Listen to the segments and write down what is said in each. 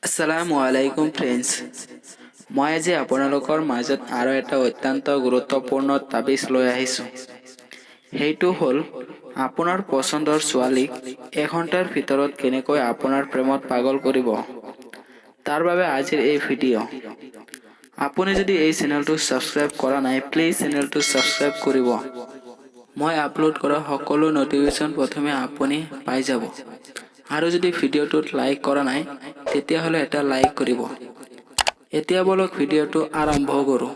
আসসালামু আলাইকুম ফ্ৰেণ্ডছ। মই আজি আপোনালোকৰ মাজত আৰু এটা অত্যন্ত গুৰুত্বপূৰ্ণ তাবিজ লৈ আহিছোঁ। সেইটো হ'ল আপোনাৰ পছন্দৰ ছোৱালীক এঘণ্টাৰ ভিতৰত কেনেকৈ আপোনাৰ প্ৰেমত পাগল কৰিব। তাৰ বাবে আজিৰ এই ভিডিঅ'। আপুনি যদি এই চেনেলটো ছাবস্ক্ৰাইব কৰা নাই, প্লিজ চেনেলটো ছাবস্ক্ৰাইব কৰিব। মই আপলোড কৰা সকলো নটিফিকেশ্যন প্ৰথমে আপুনি পাই যাব। আৰু যদি ভিডিঅ'টোত লাইক কৰা নাই, তেতিয়াহ'লে এটা লাইক কৰিব। এতিয়া বলক ভিডিঅ'টো আৰম্ভ কৰোঁ।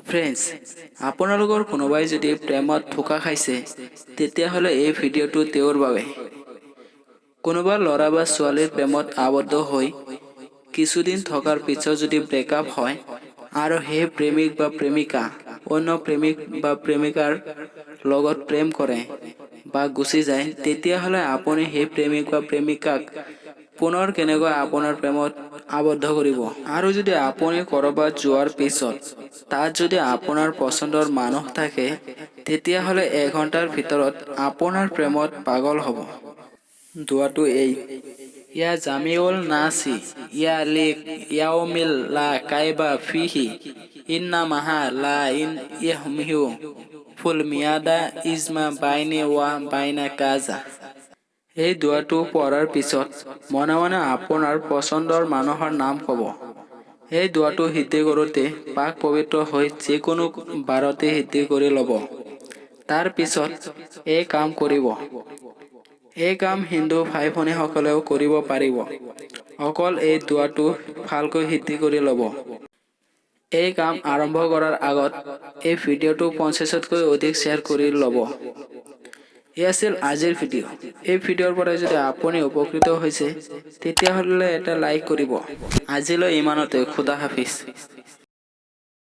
ফ্ৰেণ্ডছ, আপোনালোকৰ কোনোবাই যদি প্ৰেমত ধোকা খাইছে, তেতিয়াহ'লে এই ভিডিঅ'টো তেওঁৰ বাবে। কোনোবা ল'ৰা বা ছোৱালীৰ প্ৰেমত আবদ্ধ হৈ কিছুদিন থকাৰ পিছত যদি ব্ৰেকআপ হয় আৰু সেই প্ৰেমিক বা প্ৰেমিকা অন্য প্ৰেমিক বা প্ৰেমিকাৰ লগত প্ৰেম কৰে বা গুচি যায়, তেতিয়াহ'লে আপুনি সেই প্ৰেমিক বা প্ৰেমিকাক পুনৰ কেনেকৈ আপোনাৰ প্ৰেমত আবদ্ধ কৰিব। আৰু যদি আপুনি ক'ৰবাত যোৱাৰ পিছত তাত যদি আপোনাৰ পছন্দৰ মানুহ থাকে, তেতিয়াহ'লে এঘণ্টাৰ ভিতৰত আপোনাৰ প্ৰেমত পাগল হ'ব। দোৱাটো এই: ইয়া জামিউল নাসি ইয়া লিক ইয়াউমিল লা কাইবা ফিহি ইন্না মাহা লা ইন ইয়াহমিহু ফুল মিয়াদা ইজমা বাইনি ওয়া বাইনা কাজা। এই দোৱাটো পঢ়াৰ পিছত মনে মনে আপোনাৰ পছন্দৰ মানুহৰ নাম ক'ব। এই দোৱাটো সিদ্ধি কৰোঁতে পাক পবিত্ৰ হৈ যিকোনো বাৰতে সিদ্ধি কৰি ল'ব। তাৰ পিছত এই কাম কৰিব। এই কাম হিন্দু ভাই ভনীসকলেও কৰিব পাৰিব। অকল এই দোৱাটো ভালকৈ সিদ্ধি কৰি ল'ব। এই কাম আৰম্ভ কৰাৰ আগত এই ভিডিঅ'টো 50তকৈ অধিক শ্বেয়াৰ কৰি ল'ব। এই আছিল আজিৰ ভিডিঅ'। এই ভিডিঅ'ৰ পৰা যদি আপুনি উপকৃত হৈছে, তেতিয়াহ'লে এটা লাইক কৰিব। আজিলৈ ইমানতে। খুদা হাফিজ।